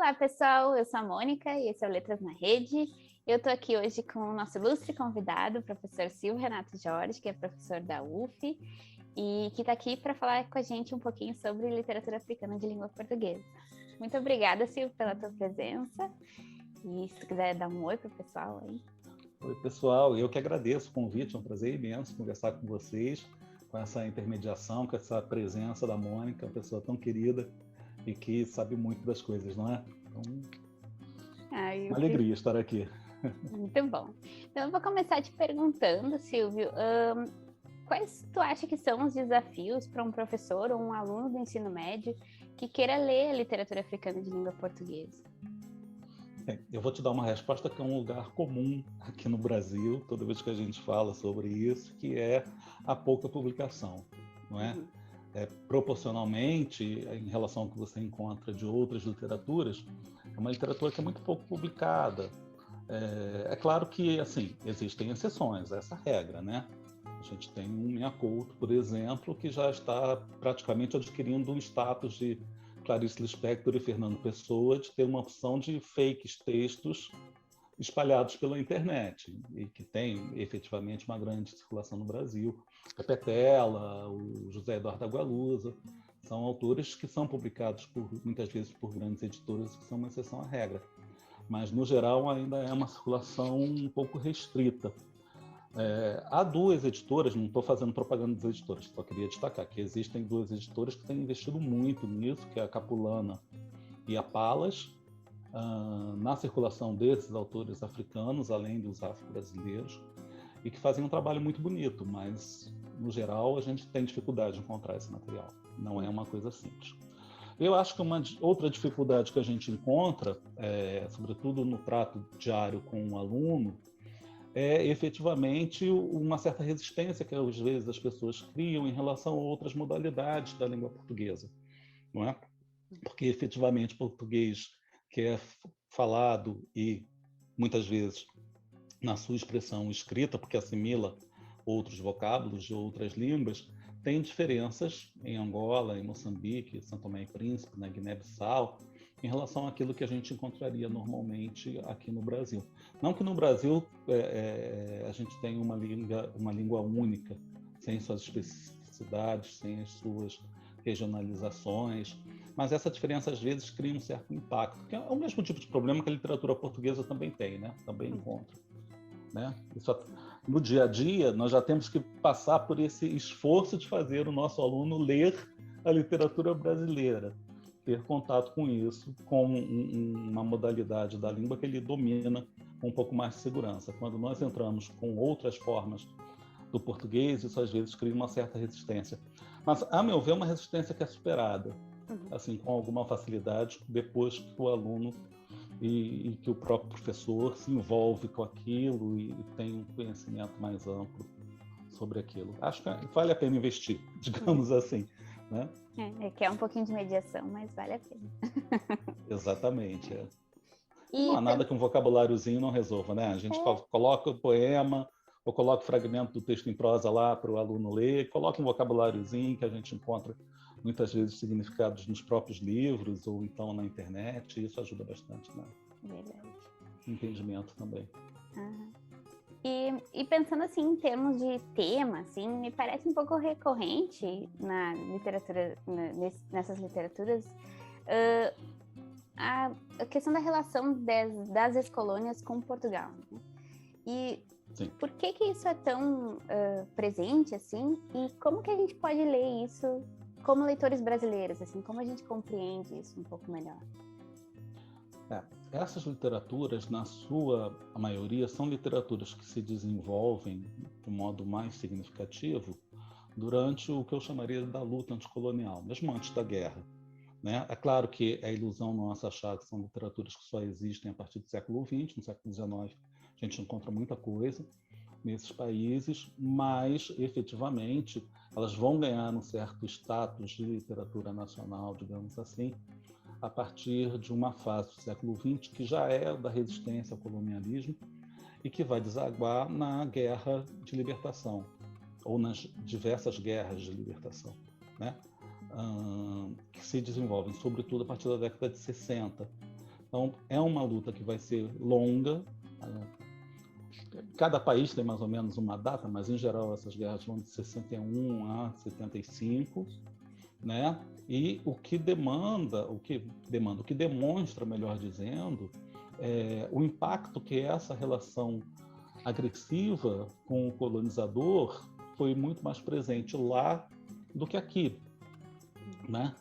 Olá, pessoal. Eu sou a Mônica e esse é o Letras na Rede. Eu estou aqui hoje com o nosso ilustre convidado, o professor Silvio Renato Jorge, que é professor da UF e que está aqui para falar com a gente um pouquinho sobre literatura africana de língua portuguesa. Muito obrigada, Silvio, pela tua presença. E se tu quiser dar um oi para o pessoal aí. Oi, pessoal. Eu que agradeço o convite. É um prazer imenso conversar com vocês, com essa intermediação, com essa presença da Mônica, uma pessoa tão querida e que sabe muito das coisas, não é? Então, uma alegria estar aqui. Muito bom. Então, eu vou começar te perguntando, Silvio, quais tu acha que são os desafios para um professor ou um aluno do ensino médio que queira ler a literatura africana de língua portuguesa? Eu vou te dar uma resposta que é um lugar comum aqui no Brasil, toda vez que a gente fala sobre isso, que é a pouca publicação, não é? Proporcionalmente, em relação ao que você encontra de outras literaturas, é uma literatura que é muito pouco publicada. É claro que, assim, existem exceções a essa regra, né? A gente tem um Minha Couto, por exemplo, que já está praticamente adquirindo um status de Clarice Lispector e Fernando Pessoa, de ter uma opção de fakes textos espalhados pela internet e que tem efetivamente uma grande circulação no Brasil. A Petela, o José Eduardo Agualusa, são autores que são publicados muitas vezes por grandes editoras, que são uma exceção à regra. Mas, no geral, ainda é uma circulação um pouco restrita. Há duas editoras, não estou fazendo propaganda das editoras, só queria destacar que existem duas editoras que têm investido muito nisso, que é a Capulana e a Palas, na circulação desses autores africanos, além dos afro-brasileiros, e que fazem um trabalho muito bonito, mas, no geral, a gente tem dificuldade de encontrar esse material. Não é uma coisa simples. Eu acho que uma outra dificuldade que a gente encontra, sobretudo no trato diário com o aluno, é efetivamente uma certa resistência que às vezes as pessoas criam em relação a outras modalidades da língua portuguesa, não é? Porque efetivamente o português que é falado e muitas vezes na sua expressão escrita, porque assimila outros vocábulos de outras línguas, tem diferenças em Angola, em Moçambique, São Tomé e Príncipe, na Guiné-Bissau, em relação àquilo que a gente encontraria normalmente aqui no Brasil. Não que no Brasil a gente tenha uma língua única, sem suas especificidades, sem as suas regionalizações, mas essa diferença às vezes cria um certo impacto, que é o mesmo tipo de problema que a literatura portuguesa também tem, né? Também encontra. Né? No dia a dia, nós já temos que passar por esse esforço de fazer o nosso aluno ler a literatura brasileira, ter contato com isso, com uma modalidade da língua que ele domina com um pouco mais de segurança. Quando nós entramos com outras formas do português, isso às vezes cria uma certa resistência. Mas, a meu ver, é uma resistência que é superada, assim, com alguma facilidade, depois que o aluno e que o próprio professor se envolve com aquilo e tem um conhecimento mais amplo sobre aquilo. Acho que vale a pena investir, digamos assim. Né? Que é um pouquinho de mediação, mas vale a pena. Exatamente. Não há nada que um vocabuláriozinho não resolva, né? A gente coloca o poema ou coloca o fragmento do texto em prosa lá para o aluno ler, coloca um vocabuláriozinho que a gente encontra muitas vezes significados nos próprios livros ou então na internet, e isso ajuda bastante, né? Verdade. Entendimento também. E pensando assim em termos de tema, assim, me parece um pouco recorrente na literatura, nessas literaturas, a questão da relação das ex-colônias com Portugal. Né? E Sim. Por que isso é tão presente assim? E como que a gente pode ler isso como leitores brasileiros, assim, como a gente compreende isso um pouco melhor? Essas literaturas, na sua maioria, são literaturas que se desenvolvem de um modo mais significativo durante o que eu chamaria da luta anticolonial, mesmo antes da guerra. Né? É claro que é ilusão nossa achar que são literaturas que só existem a partir do século XX, no século XIX a gente encontra muita coisa nesses países, mas efetivamente elas vão ganhar um certo status de literatura nacional, digamos assim, a partir de uma fase do século XX que já é da resistência ao colonialismo e que vai desaguar na guerra de libertação, ou nas diversas guerras de libertação, né? Que se desenvolvem, sobretudo a partir da década de 60, Então, é uma luta que vai ser longa. Cada país tem mais ou menos uma data, mas, em geral, essas guerras vão de 61 a 75, né? E o que demonstra, melhor dizendo, o impacto que essa relação agressiva com o colonizador foi muito mais presente lá do que aqui, né?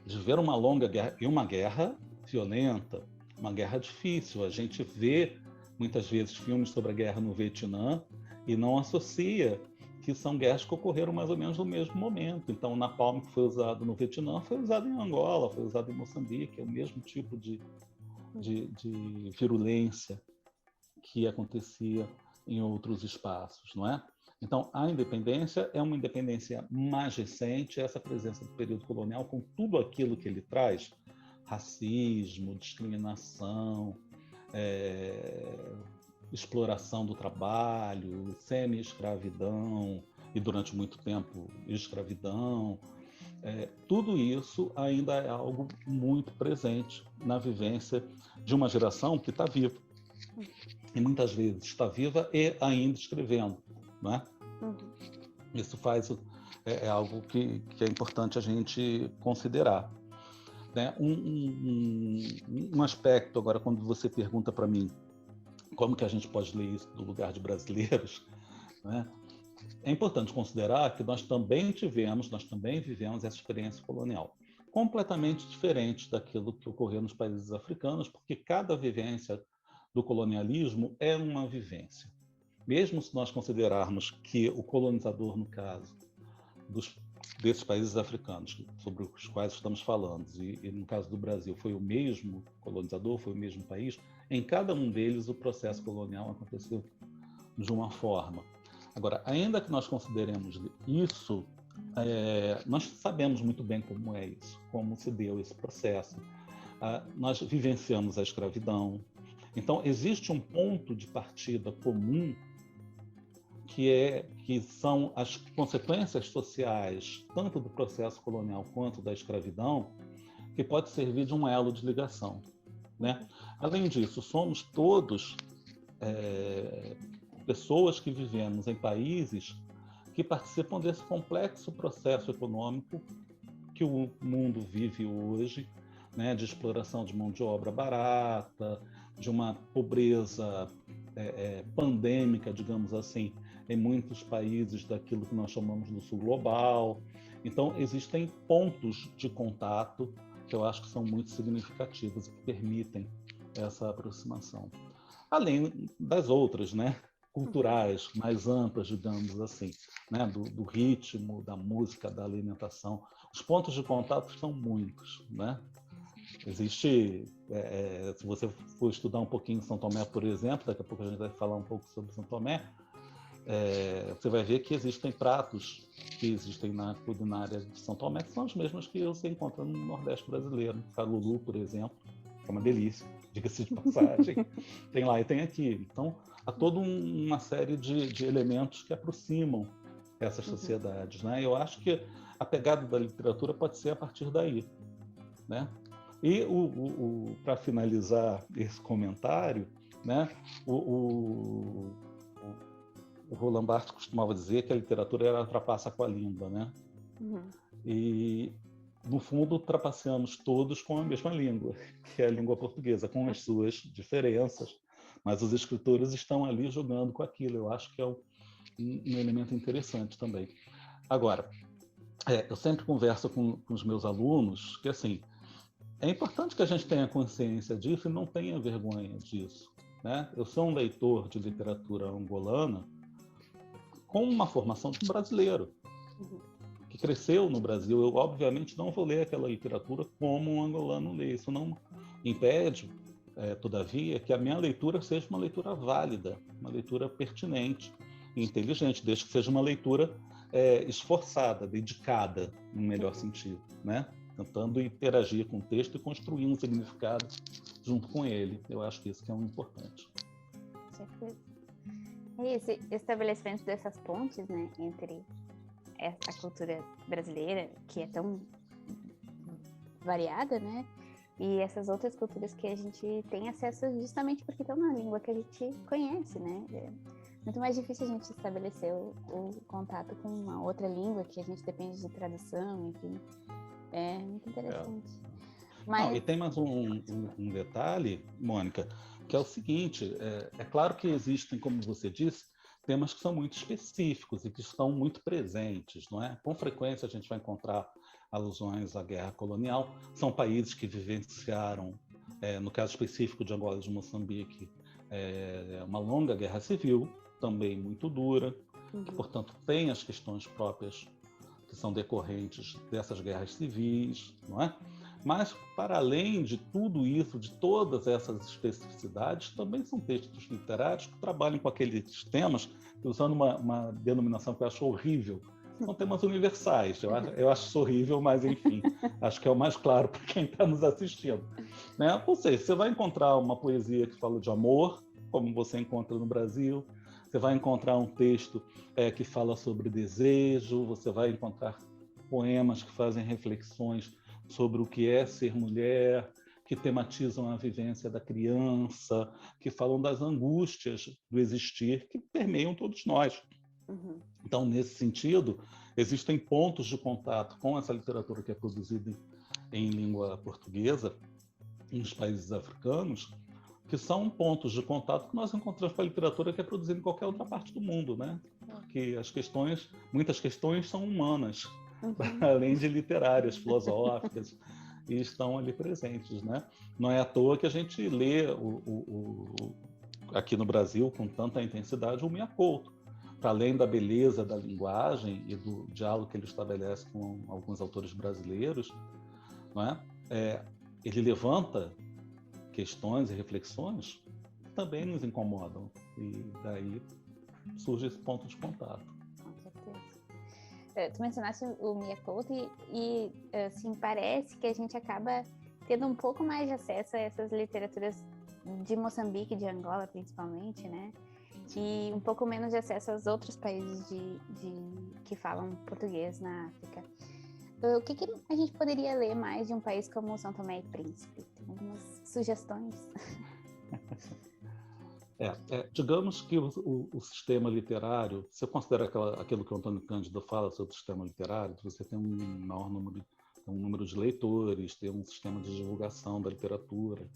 De ver uma longa guerra, e uma guerra violenta, uma guerra difícil. A gente vê muitas vezes filmes sobre a guerra no Vietnã e não associa que são guerras que ocorreram mais ou menos no mesmo momento. Então, o napalm que foi usado no Vietnã foi usado em Angola, foi usado em Moçambique, é o mesmo tipo de virulência que acontecia em outros espaços, não é? Então, a independência é uma independência mais recente, essa presença do período colonial, com tudo aquilo que ele traz, racismo, discriminação, exploração do trabalho, semi-escravidão e, durante muito tempo, escravidão. Tudo isso ainda é algo muito presente na vivência de uma geração que está viva. E muitas vezes está viva e ainda escrevendo, não é? Isso é algo que é importante a gente considerar, né? Um aspecto, agora, quando você pergunta para mim como que a gente pode ler isso do lugar de brasileiros, né? É importante considerar que nós também vivemos essa experiência colonial, completamente diferente daquilo que ocorreu nos países africanos, porque cada vivência do colonialismo é uma vivência. Mesmo se nós considerarmos que o colonizador, no caso desses países africanos sobre os quais estamos falando, e no caso do Brasil foi o mesmo colonizador, foi o mesmo país, em cada um deles o processo colonial aconteceu de uma forma. Agora, ainda que nós consideremos isso, nós sabemos muito bem como é isso, como se deu esse processo. Nós vivenciamos a escravidão. Então, existe um ponto de partida comum que são as consequências sociais, tanto do processo colonial quanto da escravidão, que pode servir de um elo de ligação, né? Além disso, somos todos pessoas que vivemos em países que participam desse complexo processo econômico que o mundo vive hoje, né, de exploração de mão de obra barata, de uma pobreza pandêmica, digamos assim, em muitos países daquilo que nós chamamos do sul global. Então, existem pontos de contato que eu acho que são muito significativos e que permitem essa aproximação. Além das outras, né, culturais, mais amplas, digamos assim, né, do ritmo, da música, da alimentação. Os pontos de contato são muitos, né? Existe, se você for estudar um pouquinho São Tomé, por exemplo, daqui a pouco a gente vai falar um pouco sobre São Tomé, você vai ver que existem pratos que existem na culinária de São Tomé que são os mesmos que você encontra no Nordeste brasileiro. Caruru, por exemplo, que é uma delícia, diga-se de passagem. Tem lá e tem aqui. Então, há toda uma série de elementos que aproximam essas sociedades, né? Eu acho que a pegada da literatura pode ser a partir daí, né? E para finalizar esse comentário, né? O Roland Barthes costumava dizer que a literatura era trapaça com a língua, né? E no fundo trapaceamos todos com a mesma língua, que é a língua portuguesa, com as suas diferenças, mas os escritores estão ali jogando com aquilo. Eu acho que é um elemento interessante também. Agora, eu sempre converso com os meus alunos que, assim, é importante que a gente tenha consciência disso e não tenha vergonha disso, né? Eu sou um leitor de literatura angolana com uma formação de um brasileiro, que cresceu no Brasil. Eu, obviamente, não vou ler aquela literatura como um angolano lê. Isso não impede, todavia, que a minha leitura seja uma leitura válida, uma leitura pertinente e inteligente, desde que seja uma leitura esforçada, dedicada, no melhor sentido, né? Tentando interagir com o texto e construir um significado junto com ele. Eu acho que isso que é o importante. Certeza. E esse estabelecimento dessas pontes, né, entre a cultura brasileira, que é tão variada, né, e essas outras culturas que a gente tem acesso justamente porque estão na língua que a gente conhece, né? É muito mais difícil a gente estabelecer o contato com uma outra língua que a gente depende de tradução, enfim. É muito interessante. Não, e tem mais um detalhe, Mônica, que é o seguinte, é claro que existem, como você disse, temas que são muito específicos e que estão muito presentes, não é? Com frequência a gente vai encontrar alusões à guerra colonial. São países que vivenciaram, no caso específico de Angola e de Moçambique, uma longa guerra civil, também muito dura, que, portanto, tem as questões próprias que são decorrentes dessas guerras civis, não é? Mas, para além de tudo isso, de todas essas especificidades, também são textos literários que trabalham com aqueles temas, usando uma denominação que eu acho horrível. São temas universais. Eu acho isso horrível, mas, enfim, acho que é o mais claro para quem está nos assistindo, né? Ou seja, você vai encontrar uma poesia que fala de amor, como você encontra no Brasil. Você vai encontrar um texto que fala sobre desejo, você vai encontrar poemas que fazem reflexões sobre o que é ser mulher, que tematizam a vivência da criança, que falam das angústias do existir, que permeiam todos nós. Então, nesse sentido, existem pontos de contato com essa literatura que é produzida em língua portuguesa, nos países africanos, que são pontos de contato que nós encontramos com a literatura que é produzida em qualquer outra parte do mundo, né? Porque muitas questões são humanas, além de literárias, filosóficas, e estão ali presentes, né? Não é à toa que a gente lê aqui no Brasil com tanta intensidade o Mia Couto, para além da beleza da linguagem e do diálogo que ele estabelece com alguns autores brasileiros, não é? Ele levanta questões e reflexões que também nos incomodam, e daí surge esse ponto de contato. Com certeza. Tu mencionaste o Mia Couto e assim, parece que a gente acaba tendo um pouco mais de acesso a essas literaturas de Moçambique, de Angola principalmente, né? E um pouco menos de acesso aos outros países que falam português na África. O que a gente poderia ler mais de um país como São Tomé e Príncipe? Tem algumas sugestões? Digamos que o sistema literário, se você considera aquilo que o Antônio Cândido fala sobre o sistema literário, você tem um maior número de leitores, tem um sistema de divulgação da literatura,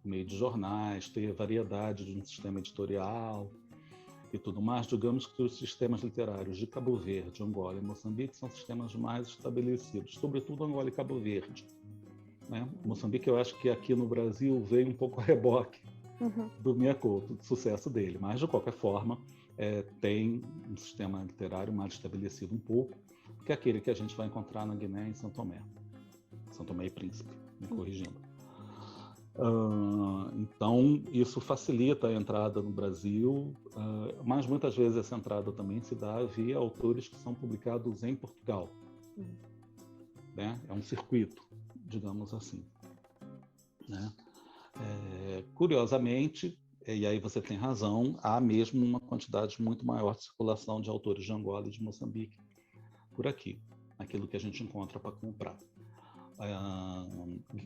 por meio de jornais, tem a variedade de um sistema editorial e tudo mais. Digamos que os sistemas literários de Cabo Verde, Angola e Moçambique são sistemas mais estabelecidos, sobretudo Angola e Cabo Verde, né? Moçambique, eu acho que aqui no Brasil veio um pouco a reboque do Mia Couto, do sucesso dele, mas de qualquer forma tem um sistema literário mais estabelecido um pouco, que é aquele que a gente vai encontrar na Guiné e em São Tomé e Príncipe, me corrigindo. Então, isso facilita a entrada no Brasil, mas muitas vezes essa entrada também se dá via autores que são publicados em Portugal. Né? É um circuito, digamos assim. Né? Curiosamente, e aí você tem razão, há mesmo uma quantidade muito maior de circulação de autores de Angola e de Moçambique por aqui, aquilo que a gente encontra para comprar.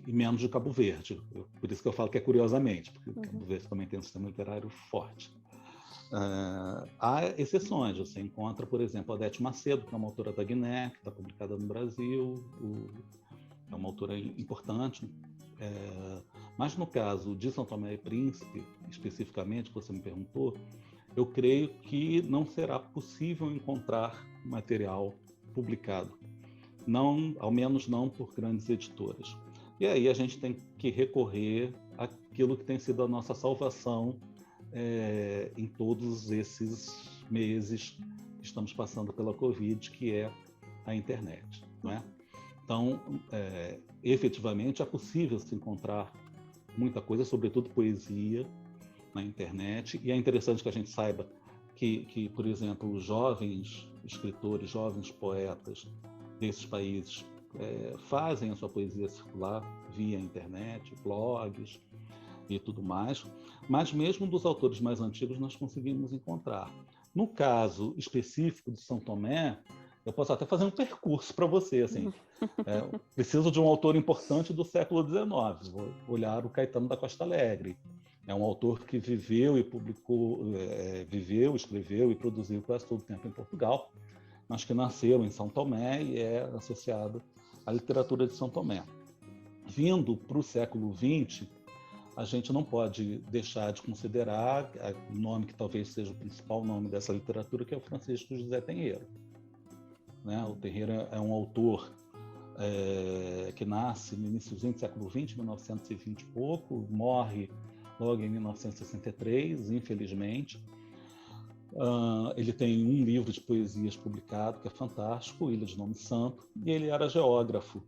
E menos de Cabo Verde. Por isso que eu falo que é curiosamente, porque Cabo Verde também tem um sistema literário forte. Há exceções. Você encontra, por exemplo, a Odete Macedo, que é uma autora da Guiné, que está publicada no Brasil, é uma autora importante. Mas no caso de São Tomé e Príncipe, especificamente, que você me perguntou, eu creio que não será possível encontrar material publicado. Não, ao menos não por grandes editoras. E aí a gente tem que recorrer àquilo que tem sido a nossa salvação em todos esses meses que estamos passando pela Covid, que é a internet, não é? Então, efetivamente, é possível se encontrar muita coisa, sobretudo poesia, na internet, e é interessante que a gente saiba que, por exemplo, os jovens escritores, jovens poetas desses países fazem a sua poesia circular via internet, blogs e tudo mais, mas mesmo dos autores mais antigos nós conseguimos encontrar. No caso específico de São Tomé, Eu posso até fazer um percurso para você, assim. Preciso de um autor importante do século XIX. Vou olhar o Caetano da Costa Alegre. É um autor que viveu e publicou, escreveu e produziu quase todo o tempo em Portugal, mas que nasceu em São Tomé e é associado à literatura de São Tomé. Vindo para o século XX, a gente não pode deixar de considerar o nome que talvez seja o principal nome dessa literatura, que é o Francisco José Tenreiro. Né? O Tenreiro é um autor que nasce no iníciozinho do século XX, 1920 e pouco, morre logo em 1963, infelizmente. Ele tem um livro de poesias publicado, que é fantástico, Ilha de Nome Santo, e ele era geógrafo.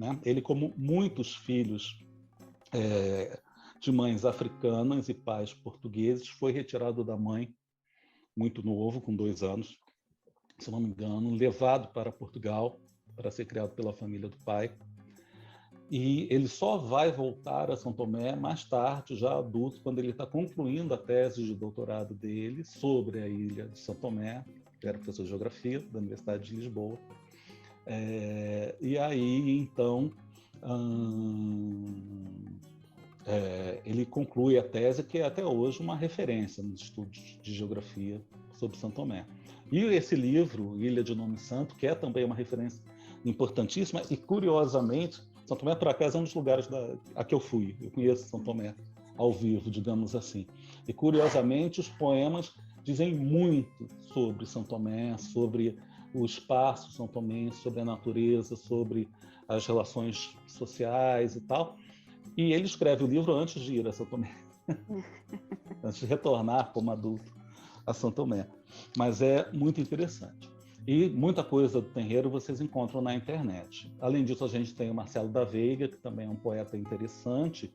Né? Ele, como muitos filhos de mães africanas e pais portugueses, foi retirado da mãe muito novo, com 2 anos, se não me engano, levado para Portugal para ser criado pela família do pai. E ele só vai voltar a São Tomé mais tarde, já adulto, quando ele está concluindo a tese de doutorado dele sobre a ilha de São Tomé, que era professor de geografia da Universidade de Lisboa. E aí, então, ele conclui a tese, que é até hoje uma referência nos estudos de geografia sobre São Tomé. E esse livro, Ilha de Nome Santo, que é também uma referência importantíssima, e curiosamente, São Tomé, por acaso, é um dos lugares a que eu fui. Eu conheço São Tomé ao vivo, digamos assim. E, curiosamente, os poemas dizem muito sobre São Tomé, sobre o espaço São Tomé, sobre a natureza, sobre as relações sociais e tal. E ele escreve o livro antes de ir a São Tomé, antes de retornar como adulto a São Tomé. Mas é muito interessante. E muita coisa do Tenreiro vocês encontram na internet. Além disso, a gente tem o Marcelo da Veiga, que também é um poeta interessante.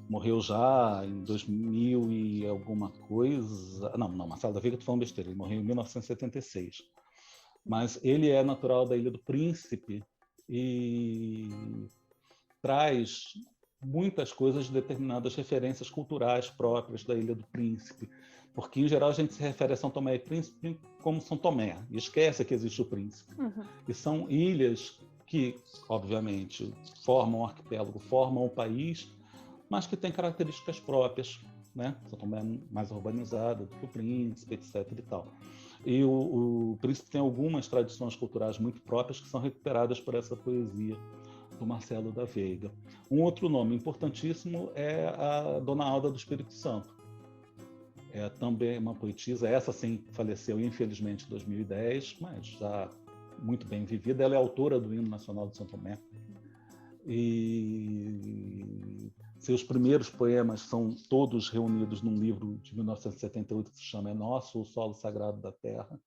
Morreu já em 2000 e alguma coisa. Não, Marcelo da Veiga, estou falando besteira. Ele morreu em 1976. Mas ele é natural da Ilha do Príncipe e traz muitas coisas de determinadas referências culturais próprias da Ilha do Príncipe, porque, em geral, a gente se refere a São Tomé e Príncipe como São Tomé, e esquece que existe o Príncipe. E são ilhas que, obviamente, formam um arquipélago, formam um país, mas que têm características próprias. Né? São Tomé é mais urbanizada do que o Príncipe, etc. e tal. E o Príncipe tem algumas tradições culturais muito próprias que são recuperadas por essa poesia do Marcelo da Veiga. Um outro nome importantíssimo é a Dona Alda do Espírito Santo. É também uma poetisa, essa sim faleceu infelizmente em 2010, mas já muito bem vivida. Ela é autora do Hino Nacional de São Tomé. E seus primeiros poemas são todos reunidos num livro de 1978 que se chama É Nosso, o Solo Sagrado da Terra.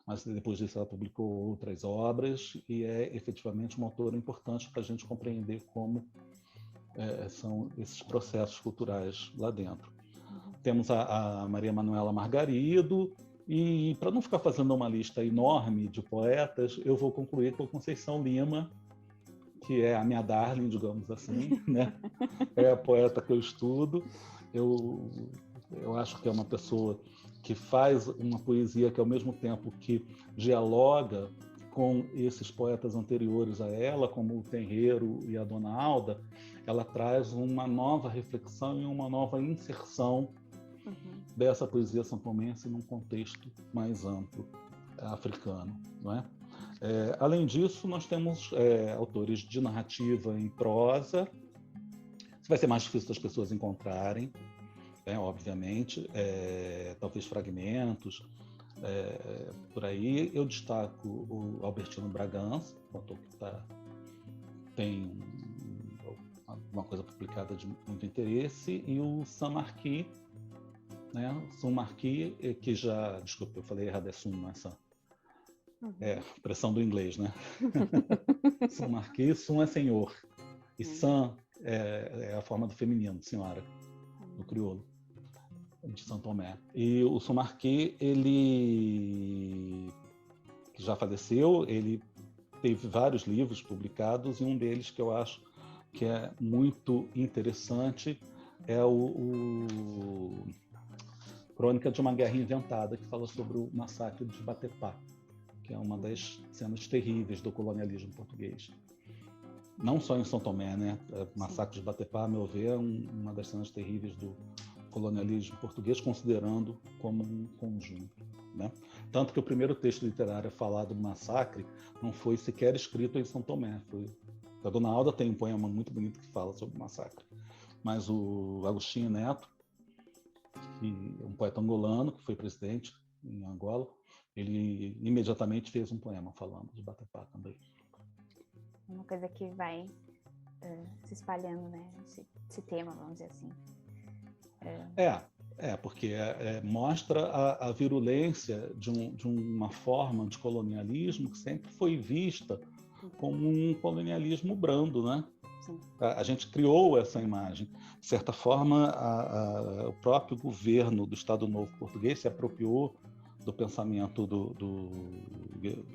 Mas depois disso ela publicou outras obras e é efetivamente uma autora importante para a gente compreender como são esses processos culturais lá dentro. Temos a Maria Manuela Margarido, e para não ficar fazendo uma lista enorme de poetas, eu vou concluir com a Conceição Lima, que é a minha darling, digamos assim, né? É a poeta que eu estudo. Eu acho que é uma pessoa que faz uma poesia que, ao mesmo tempo que dialoga com esses poetas anteriores a ela, como o Tenreiro e a Dona Alda, ela traz uma nova reflexão e uma nova inserção dessa poesia santomense num contexto mais amplo africano, não é? Além disso, nós temos autores de narrativa em prosa. Isso vai ser mais difícil das pessoas encontrarem, obviamente, talvez fragmentos, por aí. Eu destaco o Albertino Bragança, um autor que tem uma coisa publicada de muito interesse, e o Saint-Marquis, né? Saint-Marquis, que já... Desculpa, eu falei errado, é Sun, não é Saint. Pressão do inglês, né? Saint-Marquis, Sun é senhor. E Saint é a forma do feminino, senhora, no crioulo de São Tomé. E o Saint-Marquis, ele que já faleceu, ele teve vários livros publicados, e um deles que eu acho que é muito interessante é o Crônica de uma Guerra Inventada, que fala sobre o massacre de Batepá, que é uma das cenas terríveis do colonialismo português. Não só em São Tomé, né? O massacre de Batepá, a meu ver, é uma das cenas terríveis do colonialismo português, considerando como um conjunto, né? Tanto que o primeiro texto literário a falar do massacre não foi sequer escrito em São Tomé. A Dona Alda tem um poema muito bonito que fala sobre o massacre. Mas o Agostinho Neto, que é um poeta angolano, que foi presidente em Angola, ele imediatamente fez um poema falando de Batepá também. Uma coisa que vai se espalhando, né? Esse tema, vamos dizer assim. Porque mostra a virulência de uma forma de colonialismo que sempre foi vista como um colonialismo brando, né? Sim. A gente criou essa imagem. De certa forma, o próprio governo do Estado Novo Português se apropriou do pensamento do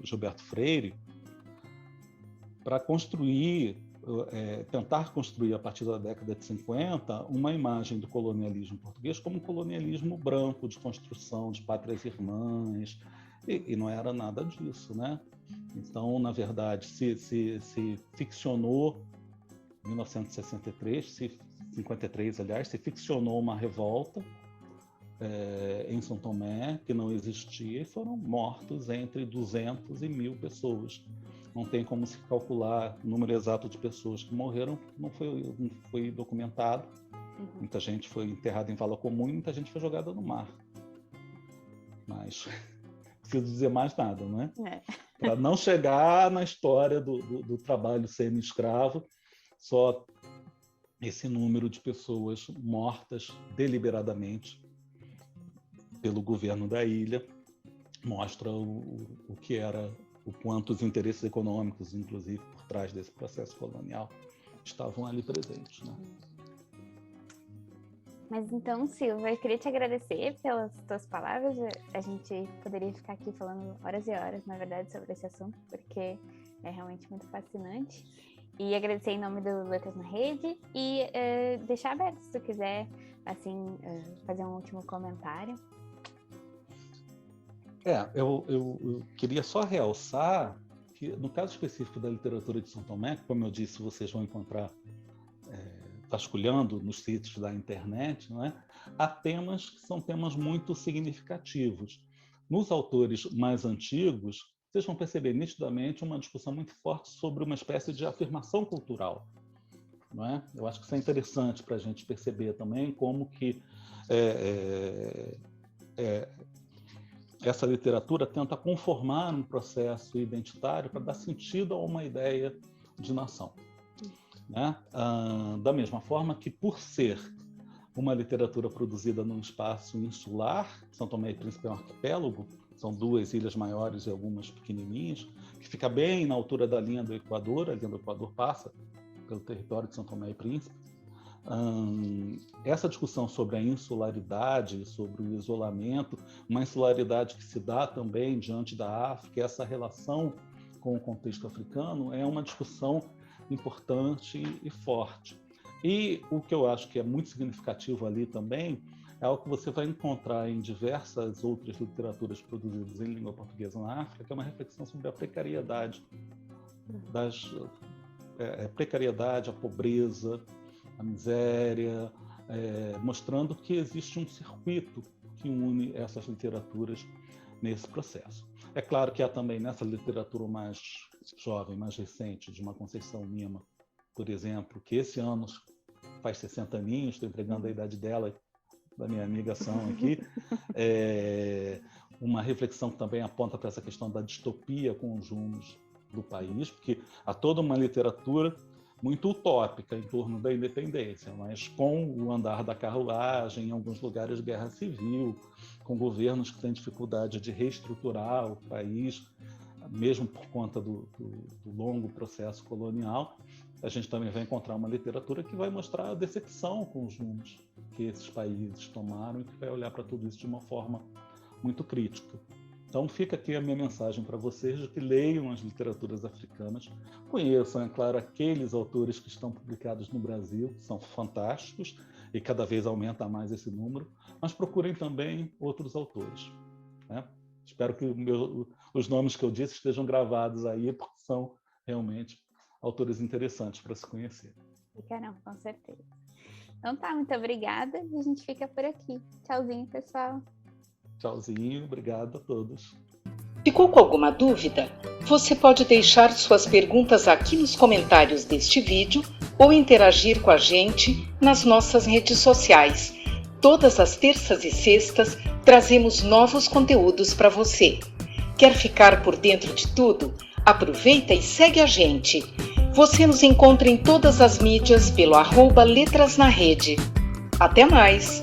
Gilberto Freire para tentar construir, a partir da década de 50, uma imagem do colonialismo português como um colonialismo branco, de construção de pátrias irmãs, e não era nada disso, né? Então, na verdade, se ficcionou, em 1963, 53, aliás, se ficcionou uma revolta em São Tomé, que não existia, e foram mortos entre 200 e 1.000 pessoas. Não tem como se calcular o número exato de pessoas que morreram, não foi documentado. Muita gente foi enterrada em vala comum e muita gente foi jogada no mar. Mas não preciso dizer mais nada, né? Para não chegar na história do trabalho semi-escravo, só esse número de pessoas mortas deliberadamente pelo governo da ilha mostra o que era, o quanto os interesses econômicos, inclusive por trás desse processo colonial, estavam ali presentes, né? Mas então, Silva, eu queria te agradecer pelas tuas palavras. A gente poderia ficar aqui falando horas e horas, na verdade, sobre esse assunto, porque é realmente muito fascinante. E agradecer em nome do Letras na Rede e deixar aberto, se tu quiser, assim, fazer um último comentário. Eu queria só realçar que, no caso específico da literatura de São Tomé, como eu disse, vocês vão encontrar vasculhando nos sítios da internet, não é? Há temas que são temas muito significativos. Nos autores mais antigos, vocês vão perceber nitidamente uma discussão muito forte sobre uma espécie de afirmação cultural, não é? Eu acho que isso é interessante para a gente perceber também como que essa literatura tenta conformar um processo identitário para dar sentido a uma ideia de nação, né? Da mesma forma que, por ser uma literatura produzida num espaço insular, São Tomé e Príncipe é um arquipélago, são 2 ilhas maiores e algumas pequenininhas, que fica bem na altura da linha do Equador, a linha do Equador passa pelo território de São Tomé e Príncipe. Essa discussão sobre a insularidade, sobre o isolamento, uma insularidade que se dá também diante da África, essa relação com o contexto africano, é uma discussão importante e forte. E o que eu acho que é muito significativo ali também é algo que você vai encontrar em diversas outras literaturas produzidas em língua portuguesa na África, que é uma reflexão sobre a precariedade, a pobreza, a miséria, mostrando que existe um circuito que une essas literaturas nesse processo. É claro que há também nessa literatura mais jovem, mais recente, de uma Conceição Lima, por exemplo, que esse ano faz 60 aninhos, estou entregando a idade dela, da minha amiga São aqui, uma reflexão que também aponta para essa questão da distopia com os rumos do país, porque há toda uma literatura muito utópica em torno da independência, mas com o andar da carruagem, em alguns lugares guerra civil, com governos que têm dificuldade de reestruturar o país, mesmo por conta do longo processo colonial. A gente também vai encontrar uma literatura que vai mostrar a decepção com os rumos que esses países tomaram e que vai olhar para tudo isso de uma forma muito crítica. Então fica aqui a minha mensagem para vocês de que leiam as literaturas africanas, conheçam, é claro, aqueles autores que estão publicados no Brasil, que são fantásticos e cada vez aumenta mais esse número, mas procurem também outros autores, né? Espero que os nomes que eu disse estejam gravados aí, porque são realmente autores interessantes para se conhecer. Ficarão, com certeza. Então tá, muito obrigada e a gente fica por aqui. Tchauzinho, pessoal. Tchauzinho, obrigado a todos. Ficou com alguma dúvida? Você pode deixar suas perguntas aqui nos comentários deste vídeo ou interagir com a gente nas nossas redes sociais. Todas as terças e sextas trazemos novos conteúdos para você. Quer ficar por dentro de tudo? Aproveita e segue a gente. Você nos encontra em todas as mídias pelo @letrasnarede. Até mais!